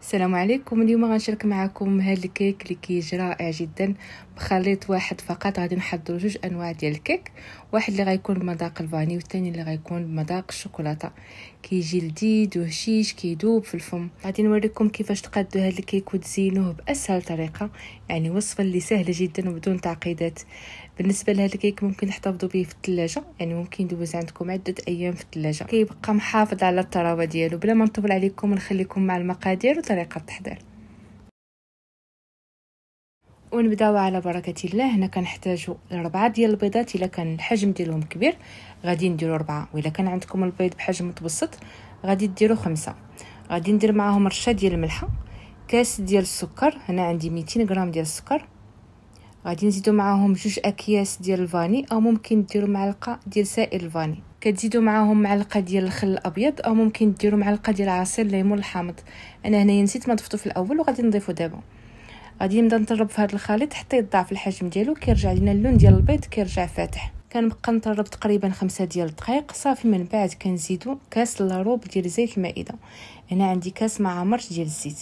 السلام عليكم. اليوم غنشارك معكم هذا الكيك اللي كيجي رائع جدا بخليط واحد فقط. غادي نحضروا جوج انواع ديال الكيك، واحد اللي غيكون بمذاق الفاني والثاني اللي غيكون بمذاق الشوكولاته. كيجي لذيذ وهشيش كيدوب في الفم. غادي نوريكم كيفاش تقادوا هذا الكيك وتزينوه باسهل طريقه، يعني وصفه اللي سهله جدا وبدون تعقيدات. بالنسبه لهذا الكيك ممكن تحتفظوا به في الثلاجه، يعني ممكن يدوز عندكم عده ايام في الثلاجه، كيبقى محافظ على الطراوه ديالو. بلا ما نطول عليكم ونخليكم مع المقادير وطريقه التحضير. ونبداو على بركه الله. هنا كنحتاجوا 4 ديال البيضات، الا كان الحجم ديالهم كبير غادي نديروا 4، والا كان عندكم البيض بحجم متوسط غادي ديروا 5. غادي ندير معاهم رشه ديال الملح، كاس ديال السكر، هنا عندي 200 غرام ديال السكر. غادي نزيدو معاهم 2 اكياس ديال الفاني، او ممكن ديروا معلقه ديال سائل الفاني. كتزيدوا معاهم معلقه ديال الخل الابيض، او ممكن ديروا معلقه ديال عصير الليمون الحامض. انا هنايا نسيت ما ضفتو في الاول وغادي نضيفو دابا. غادي نبدا نطرب في هذا الخليط حتى يضاعف الحجم ديالو، كيرجع لينا اللون ديال البيض كيرجع فاتح. كنبقى نطرب تقريبا 5 ديال الدقائق صافي. من بعد كنزيدو كاس لاروب ديال زيت المائده، هنا عندي كاس مع عمرت ديال الزيت،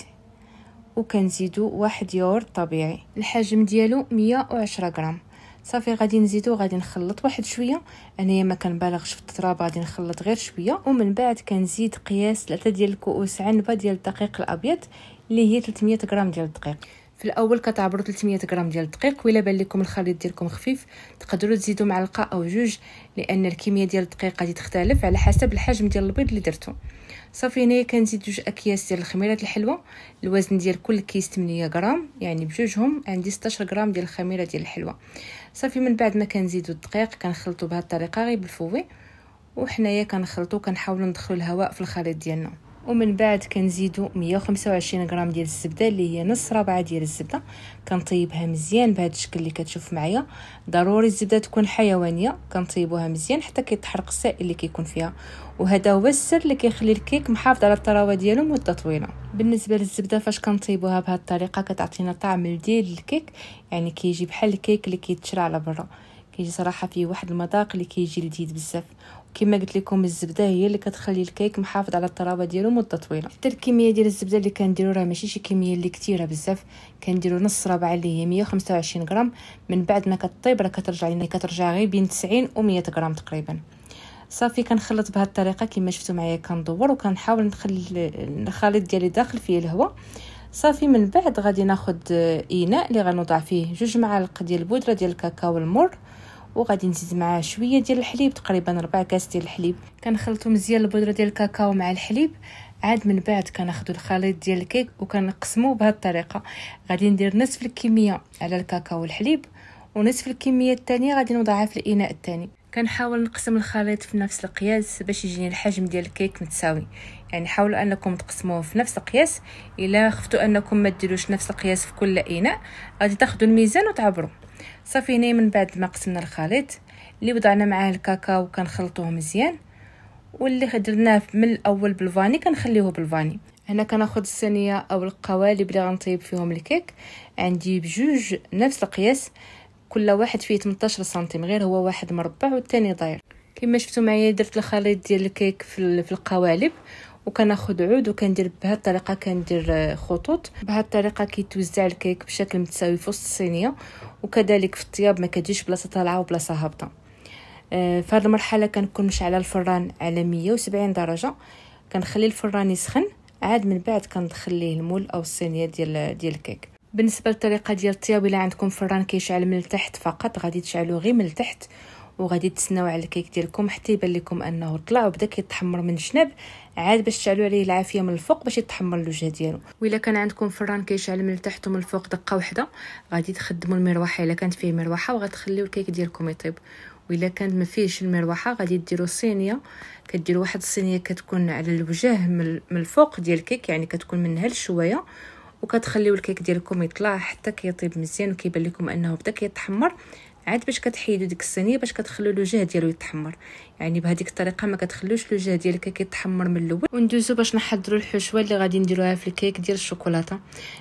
وكنزيدو 1 ياغورت طبيعي الحجم ديالو 110 غرام. صافي غادي نزيدو، غادي نخلط واحد شويه. انايا ما كنبالغش في التراب، غادي نخلط غير شويه. ومن بعد كنزيد قياس 3 ديال الكؤوس عنبه ديال الدقيق الابيض اللي هي 300 غرام ديال الدقيق. في الاول كتعبروا 300 غرام ديال الدقيق، وإلا بان لكم الخليط ديالكم خفيف تقدروا تزيدوا معلقه او جوج، لان الكميه ديال الدقيق غادي تختلف على حسب الحجم ديال البيض اللي درتو. صافي هنايا كنزيد 2 اكياس ديال الخميره الحلوه. الوزن ديال كل كيس 8 غرام، يعني بجوجهم عندي 16 غرام ديال الخميره ديال الحلوه. صافي من بعد ما كنزيدوا الدقيق كنخلطوا بهذه الطريقه غير بالفوي، وحنايا كنخلطوا كنحاولوا ندخلوا الهواء في الخليط ديالنا. ومن بعد كنزيدوا 125 غرام ديال الزبده اللي هي نص ربعه ديال الزبده. كنطيبها مزيان بهذا الشكل اللي كتشوف معايا. ضروري الزبده تكون حيوانيه، كنطيبوها مزيان حتى كيتحرق السائل اللي كيكون فيها، وهذا هو السر اللي كيخلي الكيك محافظ على الطراوه ديالو مده طويله. بالنسبه للزبده فاش كنطيبوها بهذه الطريقه كتعطينا طعم لذيذ للكيك، يعني كيجي بحال الكيك اللي كيتشرى على برا، كيجي صراحه فيه واحد المذاق اللي كيجي لذيذ بزاف. كما قلت لكم الزبده هي اللي كتخلي الكيك محافظ على الطراوه ديالو مده طويله. حتى الكميه ديال الزبده اللي كنديروا راه ماشي شي كميه اللي كثيره بزاف، كنديروا نص ربعه اللي هي 125 غرام. من بعد ما كطيب راه كترجع غير بين 90 و 100 غرام تقريبا. صافي كنخلط بهذه الطريقه كما شفتوا معايا، كندور وكنحاول نخلي الخليط ديالي داخل فيه الهواء. صافي من بعد غادي ناخذ اناء اللي غنوضع فيه 2 معالق ديال البودره ديال الكاكاو المر، وغادي نزيد معاه شويه ديال الحليب، تقريبا 4 كاس ديال الحليب. كنخلطوا مزيان البودره ديال الكاكاو مع الحليب. عاد من بعد كناخذوا الخليط ديال الكيك وكنقسموه بهذه الطريقه. غادي ندير نصف الكميه على الكاكاو والحليب، ونصف الكميه الثانيه غادي نوضعها في الاناء الثاني. كنحاول نقسم الخليط في نفس القياس باش يجيني الحجم ديال الكيك متساوي، يعني حاولوا انكم تقسموه في نفس القياس. الا خفتوا انكم ما ديروش نفس القياس في كل اناء غادي تاخذوا الميزان وتعبروا. صافي هنا من بعد ما قسمنا الخليط اللي وضعنا معاه الكاكاو كنخلطوه مزيان، واللي درناه من الاول بالفاني كنخليوه بالفاني. هنا كناخذ الصينيه او القوالب اللي غنطيب فيهم الكيك، عندي بجوج نفس القياس، كل واحد فيه 18 سنتيم، غير هو واحد مربع والثاني داير. كما شفتوا معايا درت الخليط ديال الكيك في القوالب، وكناخذ عود وكندير بهذه الطريقه، كندير خطوط بهذه الطريقه كيتوزع الكيك بشكل متساوي في وسط الصينيه. وكذلك في الطياب ما كتجيش بلاصه طالعه وبلاصه هابطه. في هذه المرحله كنكون مشعله الفران على 170 درجه، كنخلي الفران يسخن. عاد من بعد كندخل ليه المول او الصينيه ديال الكيك. بالنسبه للطريقه ديال الطياب، الا عندكم فران كيشعل من التحت فقط غادي تشعلوه غير من التحت، وغادي تسناو على الكيك ديالكم حتى يبان لكم انه طلع وبدا كيتحمر من الجناب، عاد باش تشعلوا عليه العافيه من الفوق باش يتحمر الوجه ديالو. والا كان عندكم فران كيشعل من التحت ومن الفوق دقه واحده غادي تخدموا المروحه الا كانت فيه مروحه، وغتخليو الكيك ديالكم يطيب. والا كان ما فيهش المروحه غادي ديروا صينيه، كديروا واحد الصينيه كتكون على الوجه من الفوق ديال الكيك، يعني كتكون منها لشويه، وكتخليو الكيك ديالكم يطلع حتى كيطيب مزيان وكيبان لكم انه بدا كيتحمر. عاد باش كتحيدوا ديك الصينيه باش كتخلوا الوجه ديالو يتحمر، يعني بهذيك الطريقه ما كتخلوش الوجه ديال الكيك يتحمر من الاول. وندوزو باش نحضروا الحشوه اللي غادي نديروها في الكيك ديال الشوكولاته.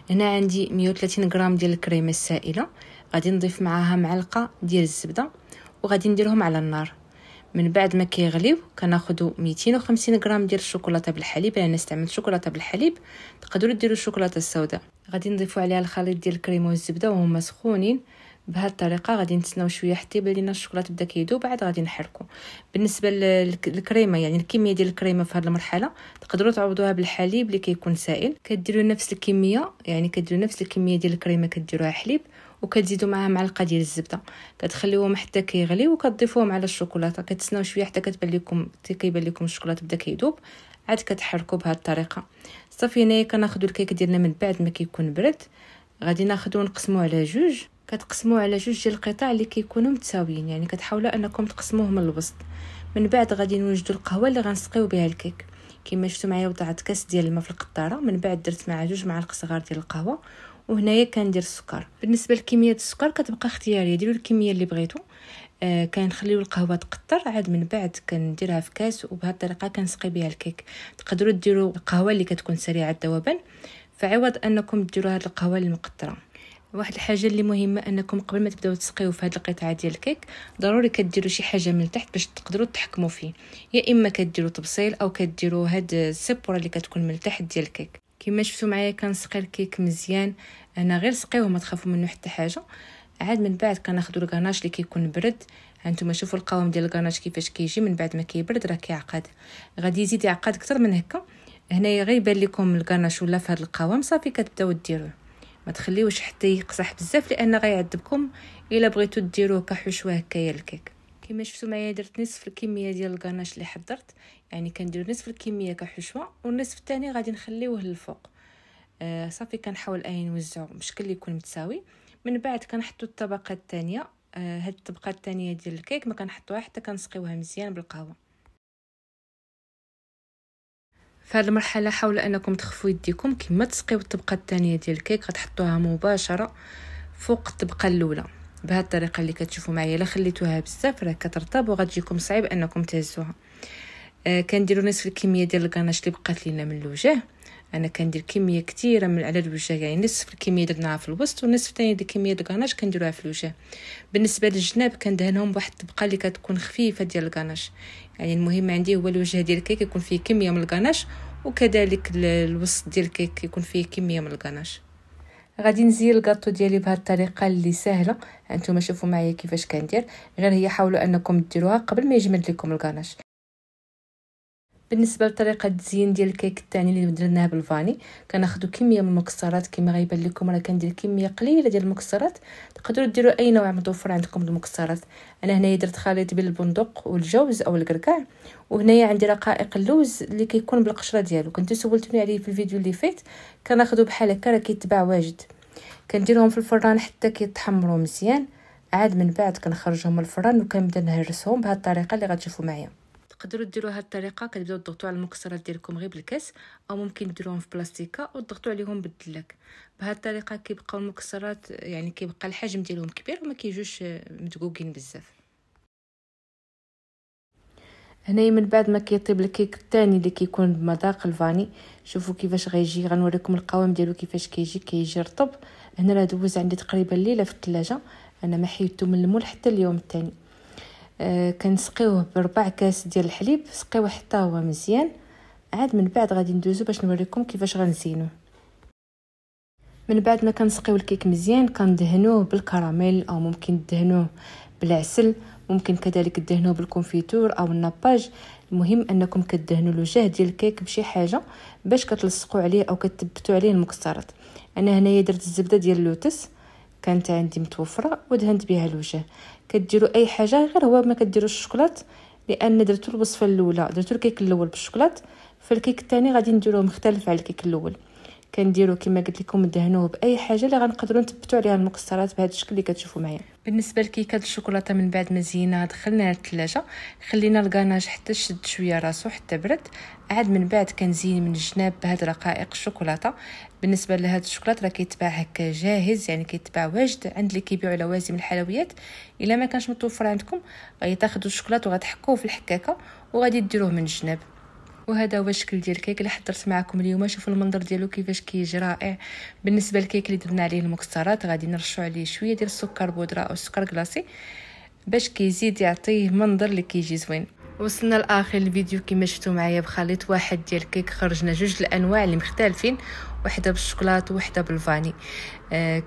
هنا عندي 130 غرام ديال الكريمه السائله، غادي نضيف معاها معلقه ديال الزبده وغادي نديرهم على النار. من بعد ما كيغليو كناخذوا 250 غرام ديال الشوكولاته بالحليب. انا استعملت شوكولاته بالحليب، تقدروا ديروا الشوكولاته السوداء. غادي نضيفوا عليها الخليط ديال الكريمه والزبده وهما سخونين. بهذه الطريقه غادي نتسناو شويه حتى يبان لينا الشوكولاته بدا كيذوب، بعد غادي نحركوا. بالنسبه للكريمه، يعني الكميه ديال الكريمه في هذه المرحله تقدروا تعوضوها بالحليب اللي كيكون سائل. كديروا نفس الكميه، يعني كديروا نفس الكميه ديال الكريمه كديروها حليب، وكتزيدوا معها معلقه ديال الزبده، كتخليوهم حتى كيغليو وكتضيفوهم على الشوكولاته. كتسناو شويه حتى كتبان لكم كيبان لكم الشوكولاته بدا كيذوب، عاد كتحركوا بهذه الطريقه. صافي هنايا كناخذوا الكيك ديالنا من بعد ما كيكون برد، غادي ناخذو نقسموه على جوج. كتقسموه على جوج ديال القطع اللي كيكونوا متساويين، يعني كتحاولوا انكم تقسموهم من الوسط. من بعد غادي نوجدوا القهوه اللي غنسقيو بها الكيك. كما شفتوا معايا وضعت كاس ديال الماء في القطاره، من بعد درت معها 2 معالق صغار ديال القهوه، وهنايا كندير السكر. بالنسبه لكميه السكر كتبقى اختياريه، ديروا الكميه اللي بغيتو. كنخليو القهوه تقطر، عاد من بعد كنديرها في كاس، وبهذه الطريقه كنسقي بها الكيك. تقدروا ديروا القهوه اللي كتكون سريعه الذوبان فعوض انكم ديروا هذه القهوه المقطره. واحد الحاجه اللي مهمه انكم قبل ما تبداو تسقيو في هذه القطعه ديال الكيك ضروري كديروا شي حاجه من تحت باش تقدروا تحكموا فيه، يا اما كديروا تبصيل او كديروا هاد السبوره اللي كتكون من تحت ديال الكيك. كما شفتوا معايا كنسقي الكيك مزيان، انا غير سقيوه ما تخافوا منه حتى حاجه. عاد من بعد كناخذوا الكاناش اللي كيكون برد. هانتوما شوفوا القوام ديال الكاناش كيفاش كيجي من بعد ما كيبرد، راه كيعقد. غادي يزيد يعقد اكثر من هكا. هنايا غير يبان لكم الكاناش ولا في هذا القوام، صافي كتبداو ديروه. ما تخليوش حتى يقصح بزاف لان غيعذبكم الا بغيتو ديروه كحشوه هكايا الكيك. كما شفتوا معايا درت نصف الكميه ديال الكاناش اللي حضرت، يعني كندير نصف الكميه كحشوه والنصف الثاني غادي نخليوه للفوق. صافي كنحاول نوزعو بشكل يكون متساوي. من بعد كنحطوا الطبقه الثانيه. هاد الطبقه الثانيه ديال الكيك ما كنحطوها حتى كنسقيوها مزيان بالقهوه. في هذه المرحله حاولوا انكم تخفوا يديكم. كما تسقيو الطبقه الثانيه ديال الكيك غتحطوها مباشره فوق الطبقه الاولى بهذه الطريقه اللي كتشوفوا معايا. الا خليتوها بزاف راه كترطب وغتجيكم صعيب انكم تهزوها. كنديروا نصف الكميه ديال الكاناش اللي بقات لينا من الوجه. انا كندير كميه كثيره من على الوجه، يعني نصف الكميه درناها في الوسط والنصف الثاني ديال الكميه ديال الكاناش كنديروها في الوجه. بالنسبه للجناب كندهنهم بواحد الطبقه اللي كتكون خفيفه ديال الكاناش، يعني المهم عندي هو الوجه ديال الكيك يكون فيه كميه من الكاناش، وكذلك الوسط ديال الكيك يكون فيه كميه من الكاناش. غادي نزين الكاطو ديالي بهذه الطريقه اللي سهله. انتم شوفوا معايا كيفاش كندير، غير هي حاولوا انكم ديروها قبل ما يجمد لكم الكاناش. بالنسبه لطريقه التزيين ديال الكيك الثاني اللي درناه بالفاني، كناخذوا كميه من المكسرات. كما غيبان لكم راه كندير كميه قليله ديال المكسرات. تقدروا ديروا اي نوع متوفر عندكم المكسرات. انا هنايا درت خليط بين البندق والجوز او الكركاع، وهنايا عندي رقائق اللوز اللي كيكون بالقشره ديالو. كنتو سولتوني عليه في الفيديو اللي فات. كناخذوا بحال هكا راه كيتباع واجد. كنديرهم في الفران حتى كيتحمروا مزيان. عاد من بعد كنخرجهم من الفران وكنبدا نهرسهم بهذه الطريقه اللي غتشوفوا معايا. تقدروا ديروا هذه الطريقه، كتبداو تضغطوا على المكسرات ديالكم غير بالكاس، او ممكن ديروهم في بلاستيكه وتضغطوا عليهم بالدلاك. بهذه الطريقه كيبقاو المكسرات، يعني كيبقى الحجم ديالهم كبير وما كيجوش مدقوقين بزاف. هنايا من بعد ما كيطيب الكيك الثاني اللي كيكون بمذاق الفاني، شوفوا كيفاش غيجي. غنوريكم القوام ديالو كيفاش كيجي رطب. هنا راه دوز عندي تقريبا ليله في الثلاجه، انا ما حيدته من المول حتى اليوم الثاني. كنسقيوه ب4 كاس ديال الحليب، سقيوه حتى هو مزيان. عاد من بعد غادي ندوزو باش نوريكم كيفاش غنزينوه. من بعد ما كنسقيو الكيك مزيان كندهنوه بالكراميل، او ممكن دهنوه بالعسل، ممكن كذلك دهنوه بالكونفيتور او الناباج. المهم انكم كدهنوا الوجه ديال الكيك بشي حاجه باش كتلصقوا عليه او كتثبتوا عليه المكسرات. انا هنايا درت الزبده ديال اللوتس كانت عندي متوفره ودهنت بها الوجه. كديروا اي حاجه غير هو ما كديروش الشوكولات، لان درتو الوصفه الاولى درتو الكيك الاول بالشوكولات، فالكيك الثاني غادي نديروه مختلف على الكيك الاول. كنديروا كما قلت لكم ندهنوه باي حاجه اللي غنقدروا نثبتوا عليها المكسرات بهذا الشكل اللي كتشوفوا معايا. بالنسبه لكيكات الشوكولاته من بعد ما زيناها دخلناها الثلاجه، خلينا الكاناج حتى شد شويه راسو حتى برد. عاد من بعد كنزين من الجناب بهاد رقائق الشوكولاته. بالنسبه لهاد الشوكولات راه كيتباع هكا جاهز، يعني كيتباع واجد عند اللي كيبيعوا لوازم الحلويات. الا ما كانش متوفر عندكم غادي تاخذوا الشوكولاته وغتحكوه في الحكاكه وغادي ديروه من الجناب. وهذا هو الشكل ديال الكيك اللي حضرت معكم اليوم. شوفوا المنظر ديالو كيفاش كيجي رائع. بالنسبه للكيك اللي درنا عليه المكسرات غادي نرشوا عليه شويه ديال السكر بودره او السكر كلاصي. باش كيزيد يعطيه منظر اللي كيجي زوين. وصلنا لاخر الفيديو. كما شفتوا معايا بخليط واحد ديال الكيك خرجنا جوج الانواع اللي مختلفين، وحده بالشوكولاط وحده بالفاني.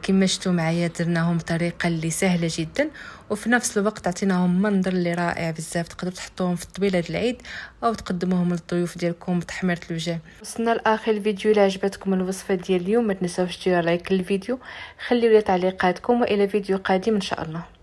كما شفتوا معايا درناهم بطريقه اللي سهله جدا، وفي نفس الوقت عطيناهم منظر اللي رائع بزاف. تقدروا تحطوهم في الطبيله ديال العيد او تقدموهم للضيوف ديالكم بتحميره الوجه. وصلنا لاخر الفيديو. الا عجبتكم الوصفه ديال اليوم ما تنساوش ديروا لايك للفيديو، خليوا لي تعليقاتكم، والى فيديو قادم ان شاء الله.